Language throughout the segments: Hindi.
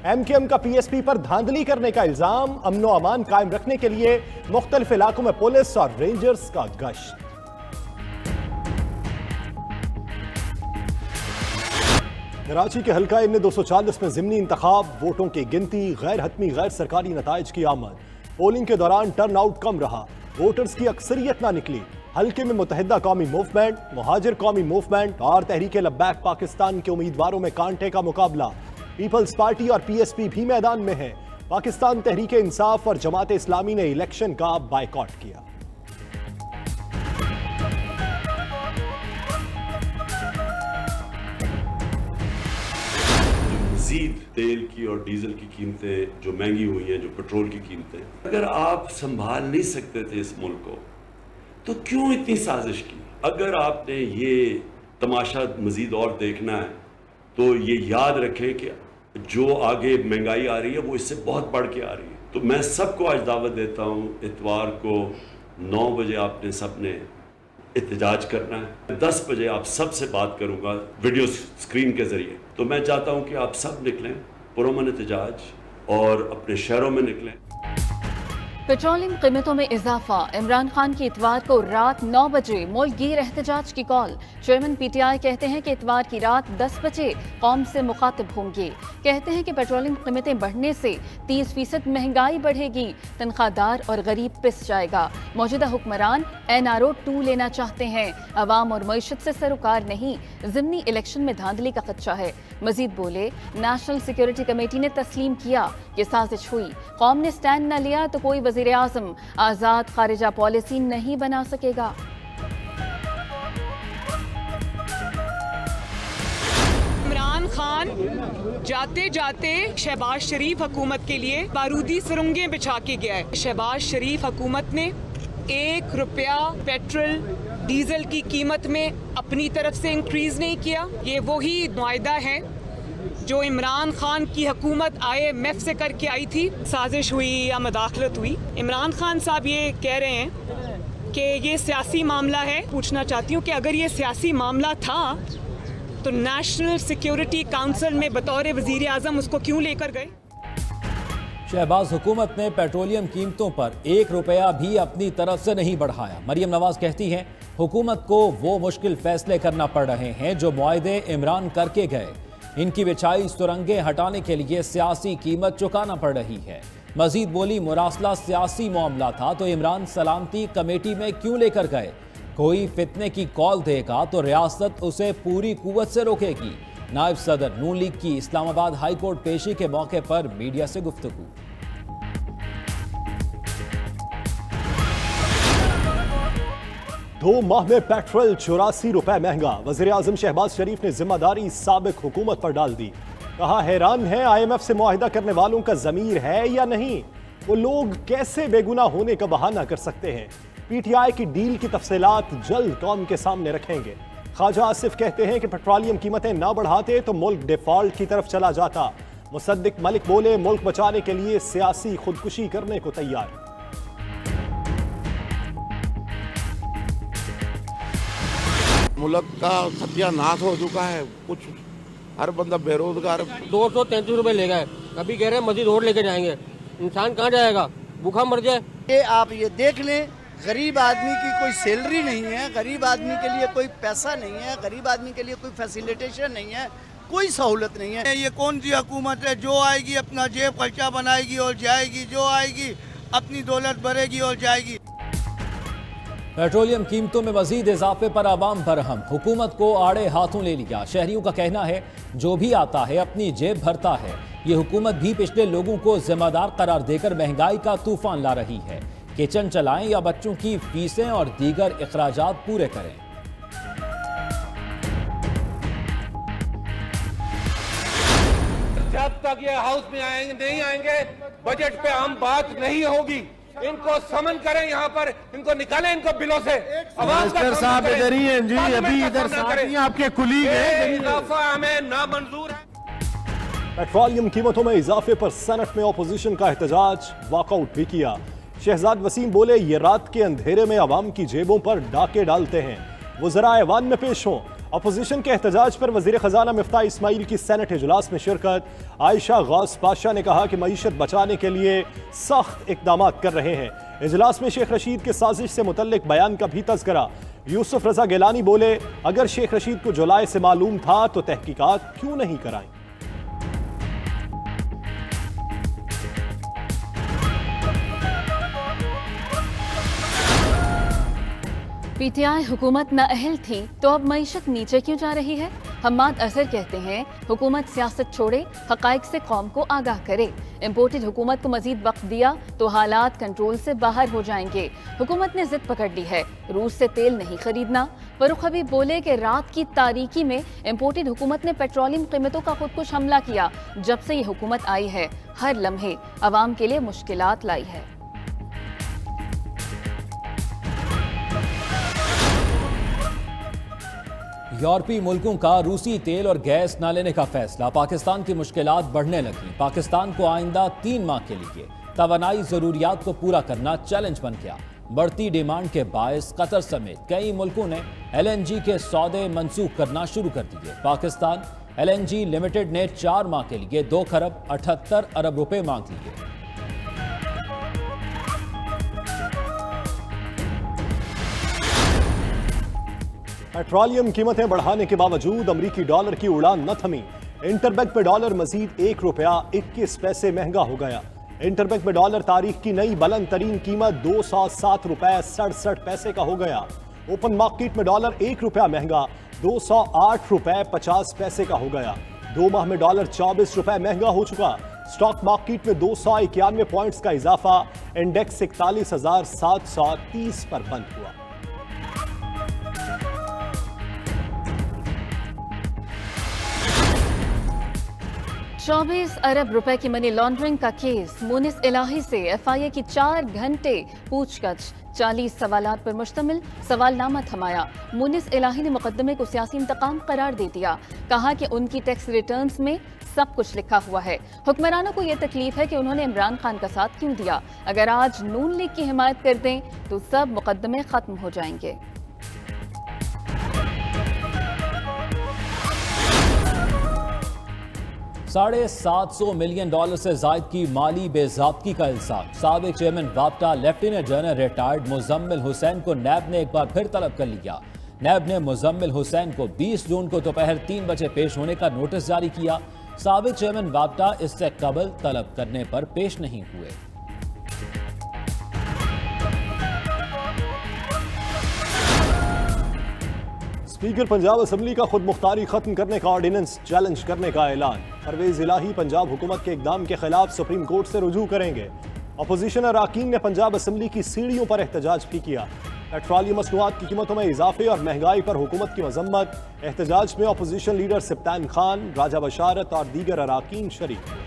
MKM का PSP पर धांधली करने का इल्जाम। अमनो अमान कायम रखने के लिए मुख्तलिफ इलाकों में पुलिस और रेंजर्स का गश्त। कराची के हल्का N 240 में ज़िमनी इंतखाब, वोटों की गिनती, गैर हतमी गैर सरकारी नताइज की आमद। पोलिंग के दौरान टर्न आउट कम रहा, वोटर्स की अक्सरियत ना निकली। हल्के में मुत्तहिदा कौमी मूवमेंट, मुहाजिर कौमी मूवमेंट और तहरीक लब्बैक पाकिस्तान के उम्मीदवारों में कांटे का मुकाबला। पीपल्स पार्टी और PSP भी मैदान में है। पाकिस्तान तहरीक इंसाफ और जमात इस्लामी ने इलेक्शन का बायकॉट किया। मज़ीद तेल की और डीजल की कीमतें जो महंगी हुई हैं, जो पेट्रोल की कीमतें, अगर आप संभाल नहीं सकते थे इस मुल्क को तो क्यों इतनी साजिश की? अगर आपने ये तमाशा मज़ीद और देखना है तो ये याद रखें कि जो आगे महंगाई आ रही है वो इससे बहुत बढ़ के आ रही है। तो मैं सबको आज दावत देता हूँ, इतवार को 9 बजे आपने सबने एहतजाज करना है। 10 बजे आप सबसे बात करूंगा वीडियो स्क्रीन के जरिए। तो मैं चाहता हूं कि आप सब निकलें, पुरअमन एहतजाज और अपने शहरों में निकलें। पेट्रोलियम कीमतों में इजाफा। इमरान खान की इतवार को रात 9 बजे मुल्कगीर एहतजाज की कॉल। चेयरमैन PTI कहते हैं कि इतवार की रात 10 बजे कौम से मुखातिब होंगे। कहते हैं कि पेट्रोलियम कीमतें बढ़ने से 30% महंगाई बढ़ेगी, तनख्वाहदार और गरीब पिस जाएगा। मौजूदा हुक्मरान NRO 2 लेना चाहते हैं, अवाम और मईशत से सरोकार नहीं। ज़िमनी इलेक्शन में धांधली का खदशा है। मजीद बोले, नेशनल सिक्योरिटी कमेटी ने तस्लीम किया कि साजिश हुई, कौम ने स्टैंड न लिया तो कोई वज़ीर आज़म आज़ाद खारिजा पॉलिसी नहीं बना सकेगा। इमरान खान जाते जाते शहबाज शरीफ हुकूमत के लिए बारूदी सुरंगें बिछा के गया है। शहबाज शरीफ हुकूमत ने 1 रुपया पेट्रोल डीजल की कीमत में अपनी तरफ से इंक्रीज नहीं किया। ये वही मुआहदा है जो इमरान खान की हुकूमत IMF से करके आई थी। साजिश हुई या मदाखलत हुई। इमरान खान साहब ये कह रहे हैं कि ये सियासी मामला है। पूछना चाहती हूँ कि अगर ये सियासी मामला था तो नेशनल सिक्योरिटी काउंसिल में बतौर वजीर आज़म उसको क्यों लेकर गए? शहबाज हुकूमत ने पेट्रोलियम कीमतों पर 1 रुपया भी अपनी तरफ से नहीं बढ़ाया। मरियम नवाज कहती हैं, हुकूमत को वो मुश्किल फैसले करना पड़ रहे हैं जो मुआहदे इमरान करके गए। इनकी बिछाई सुरंगें हटाने के लिए सियासी कीमत चुकाना पड़ रही है। मजीद बोली, मुरासला सियासी मामला था तो इमरान सलामती कमेटी में क्यों लेकर गए? कोई फितने की कॉल देगा तो रियासत उसे पूरी कुव्वत से रोकेगी। नायब सदर नून लीग की इस्लामाबाद हाई कोर्ट पेशी के मौके पर मीडिया से गुफ्तगू। 2 माह में पेट्रोल 84 रुपए महंगा। वज़ीर आज़म शहबाज शरीफ ने जिम्मेदारी साबिक हुकूमत पर डाल दी। कहा, हैरान है IMF से मुआहिदा करने वालों का ज़मीर है या नहीं? वो लोग कैसे बेगुनाह होने का बहाना कर सकते हैं? PTI की डील की तफसीलात जल्द कौम के सामने रखेंगे। ख्वाजा आसिफ कहते हैं कि पेट्रोलियम कीमतें ना बढ़ाते तो मुल्क डिफॉल्ट की तरफ चला जाता। मुसद्दिक मलिक बोले, मुल्क बचाने के लिए सियासी खुदकुशी करने को तैयार। मुल्क का सत्यानाश हो चुका है। कुछ हर बंदा बेरोजगार। 233 रुपए ले गए, कभी कह रहे हैं मजीद और लेके जाएंगे। इंसान कहाँ जाएगा? भूखा मर जाए। ये आप ये देख लें, गरीब आदमी की कोई सैलरी नहीं है, गरीब आदमी के लिए कोई पैसा नहीं है, गरीब आदमी के लिए कोई फैसिलिटेशन नहीं है, कोई सहूलत नहीं है। ये कौन सी हुकूमत है जो आएगी अपना जेब खर्चा बनाएगी और जाएगी, जो आएगी अपनी दौलत भरेगी और जाएगी। पेट्रोलियम कीमतों में मजीद इजाफे पर आवाम बरहम। हुकूमत को आड़े हाथों ले लिया। शहरियों का कहना है, जो भी आता है अपनी जेब भरता है। ये हुकूमत भी पिछले लोगों को जिम्मेदार करार देकर महंगाई का तूफान ला रही है। किचन चलाएं या बच्चों की फीसें और दीगर अखराजात पूरे करें। जब तक ये हाउस में आएंगे नहीं आएंगे, बजट पे हम बात नहीं होगी। इनको समन करें, यहाँ पर इनको निकालें, इनको बिलों से। साहब इधर ही हैं जी, अभी इधर आपके कुलीग हैं। इजाफा हमें नामंजूर है। पेट्रोलियम कीमतों में इजाफे पर सेनेट में अपोजिशन का एहतजाज, वॉकआउट भी किया। शहजाद वसीम बोले, ये रात के अंधेरे में अवाम की जेबों पर डाके डालते हैं। वज़रा ऐवान में पेश हों, अपोजिशन के एहतजाज पर वजीर खजाना मिफ्ता इस्माइल की सेनेट इजलास में शिरकत। आयशा गौस पाशा ने कहा कि मईशत बचाने के लिए सख्त इकदाम कर रहे हैं। इजलास में शेख रशीद के साजिश से मुतल्लिक बयान का भी तज़किरा। यूसुफ रजा गिलानी बोले, अगर शेख रशीद को जुलाई से मालूम था तो तहकीकात क्यों नहीं कराई। पीटीआई हुकूमत नाअहल थी तो अब मईशत नीचे क्यों जा रही है। हम्माद अजहर कहते हैं हुकूमत सियासत छोड़े, हकाइक से कौम को आगाह करे। इम्पोर्टेड हुकूमत को मजीद वक्त दिया तो हालात कंट्रोल से बाहर हो जाएंगे। हुकूमत ने जिद पकड़ ली है, रूस से तेल नहीं खरीदना। फरूख हबीब बोले कि रात की तारीकी में इम्पोर्टेड हुकूमत ने पेट्रोलियम कीमतों का खुदकुश हमला किया। जब से ये हुकूमत आई है हर लम्हे अवाम के लिए मुश्किलात लाई है। यूरोपीय मुल्कों का रूसी तेल और गैस न लेने का फैसला। पाकिस्तान की मुश्किलात बढ़ने लगी। पाकिस्तान को आइंदा 3 माह के लिए तवानाई जरूरियात को पूरा करना चैलेंज बन गया। बढ़ती डिमांड के बायस कतर समेत कई मुल्कों ने LNG के सौदे मंसूख करना शुरू कर दिए। पाकिस्तान LNG लिमिटेड ने 4 माह के लिए 2 खरब 78 अरब रुपए मांग लिए। पेट्रोलियम कीमतें बढ़ाने के बावजूद अमरीकी डॉलर की उड़ान न थमी। इंटरबैंक में डॉलर मजीद 1 रुपया 21 पैसे महंगा हो गया। इंटरबैंक में डॉलर तारीख की नई बुलंद तरीन कीमत 207 रुपए 67 पैसे का हो गया। ओपन मार्केट में डॉलर 1 रुपया महंगा 208 रुपए 50 पैसे का हो गया। 2 माह में डॉलर 24 रुपए महंगा हो चुका। स्टॉक मार्केट में 291 पॉइंट्स का इजाफा। इंडेक्स 41,730 पर बंद हुआ। 24 अरब रुपए की मनी लॉन्ड्रिंग का केस। मुनिस इलाही से FIA की 4 घंटे पूछताछ, 40 सवालात पर मुश्तमिल सवालनामा थमाया। मुनिस इलाही ने मुकदमे को सियासी इंतकाम करार दे दिया। कहा कि उनकी टैक्स रिटर्न्स में सब कुछ लिखा हुआ है। हुक्मरानों को यह तकलीफ है कि उन्होंने इमरान खान का साथ क्यों दिया। अगर आज नून लीग की हिमायत कर दें तो सब मुकदमे खत्म हो जाएंगे। $750 मिलियन से जायद की माली बेज़ाब्ती का इल्जाम। साबिक चेयरमैन वाप्टा lieutenant general retired Muzammil Hussain को नैब ने एक बार फिर तलब कर लिया। नैब ने मुजम्मिल हुसैन को 20 जून को दोपहर 3 बजे पेश होने का नोटिस जारी किया। साबिक चेयरमैन वाप्टा इससे कबल तलब करने पर पेश नहीं हुए। स्पीकर पंजाब असम्बली का खुद मुख्तारी खत्म करने का ऑर्डिनेंस चैलेंज करने का ऐलान। परवेज इलाही पंजाब हुकूमत के इकदाम के खिलाफ सुप्रीम कोर्ट से रुजू करेंगे। अपोजिशन अरकान ने पंजाब असम्बली की सीढ़ियों पर एहतजाज भी किया। पेट्रोलियम मसनूआत की कीमतों में इजाफे और महंगाई पर हुकूमत की मजम्मत। एहतजाज में अपोजिशन लीडर सिप्तान खान, राजा बशारत और दीगर अरकान शरीक हुए।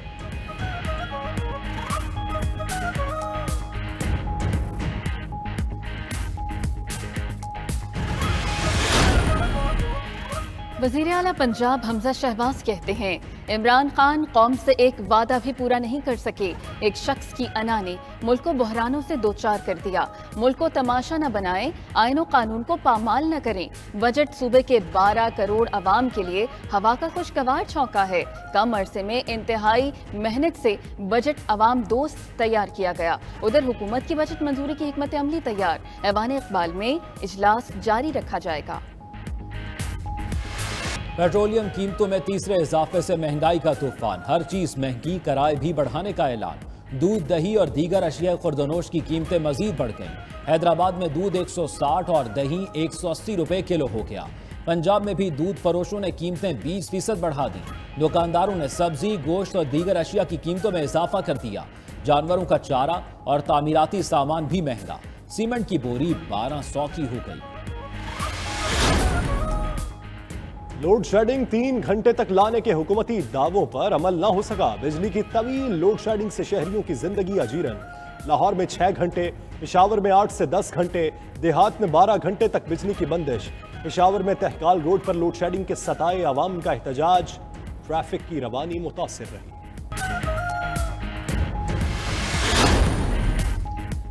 वज़ीर आला पंजाब हमजा शहबाज कहते हैं इमरान खान कौम से एक वादा भी पूरा नहीं कर सके। एक शख्स की अना ने मुल्क को बहरानों से दो चार कर दिया। मुल्क को तमाशा न बनाएं, आईन और कानून को पामाल न करें। बजट सूबे के 12 करोड़ अवाम के लिए हवा का खुशगवार छौंका है। कम अरसे में इंतहाई मेहनत से बजट अवाम दोस्त तैयार किया गया। उधर हुकूमत की बजट मंजूरी की हिकमत अमली तैयार। ऐवान इकबाल में इजलास जारी रखा जाएगा। पेट्रोलियम कीमतों में तीसरे इजाफे से महंगाई का तूफान। हर चीज महंगी, किराए भी बढ़ाने का ऐलान। दूध, दही और दीगर अशिया खुर्दनोश की कीमतें मजीद बढ़ गईं। हैदराबाद में दूध 160 और दही 180 रुपए किलो हो गया। पंजाब में भी दूध फरोशों ने कीमतें 20% बढ़ा दी। दुकानदारों ने सब्जी, गोश्त और दीगर अशिया की कीमतों में इजाफा कर दिया। जानवरों का चारा और तामीराती सामान भी महंगा। सीमेंट की बोरी 1200 की हो गई। लोड शेडिंग 3 घंटे तक लाने के हुकूमती दावों पर अमल न हो सका। बिजली की तवील लोड शेडिंग से शहरियों की जिंदगी अजीरन। लाहौर में 6 घंटे, पेशावर में 8 से 10 घंटे, देहात में 12 घंटे तक बिजली की बंदिश। पेशावर में तहकाल रोड पर लोड शेडिंग के सताए अवाम का एहतजाज। ट्रैफिक की रवानी मुतासिर रही।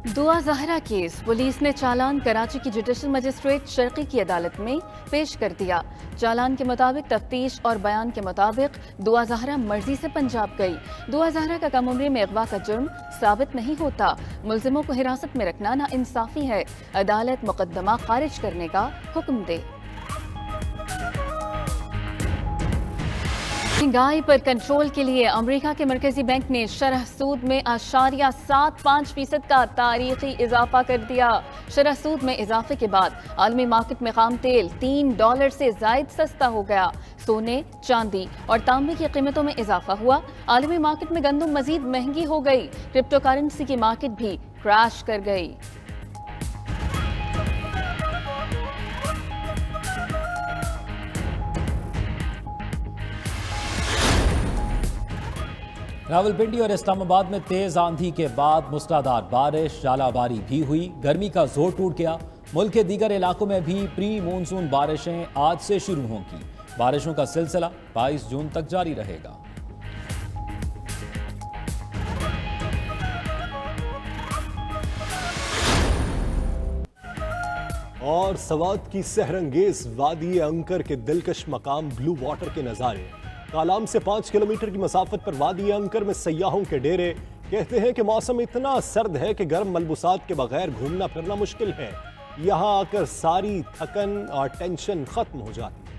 दुआ ज़हरा केस पुलिस ने चालान कराची की जुडिशल मजिस्ट्रेट शर्की की अदालत में पेश कर दिया। चालान के मुताबिक तफ्तीश और बयान के मुताबिक दुआ ज़हरा मर्जी से पंजाब गई। दुआ ज़हरा का कम उम्री में अगवा का जुर्म साबित नहीं होता। मुलजिमों को हिरासत में रखना नाइंसाफी है। अदालत मुकदमा खारिज करने का हुक्म दे। महंगाई पर कंट्रोल के लिए अमेरिका के मरकजी बैंक ने शरह सूद में 0.75% का तारीखी इजाफा कर दिया। शरह सूद में इजाफे के बाद आलमी मार्केट में खाम तेल $3 से जायद सस्ता हो गया। सोने, चांदी और तांबे की कीमतों में इजाफा हुआ। आलमी मार्केट में गंदम मजीद महंगी हो गई। क्रिप्टो करेंसी की मार्केट भी क्रैश कर गई। रावलपिंडी और इस्लामाबाद में तेज आंधी के बाद मूसलाधार बारिश, झालाबारी भी हुई। गर्मी का जोर टूट गया। मुल्क के दीगर इलाकों में भी प्री मानसून बारिशें आज से शुरू होंगी। बारिशों का सिलसिला 22 जून तक जारी रहेगा। और सवात की सहरंगेज वादी अंकर के दिलकश मकाम ब्लू वाटर के नजारे। कालाम से 5 किलोमीटर की मसाफत पर वादी अंकर में सयाहों के डेरे। कहते हैं कि मौसम इतना सर्द है कि गर्म मलबूसात के बगैर घूमना फिरना मुश्किल है। यहाँ आकर सारी थकन और टेंशन खत्म हो जाती है।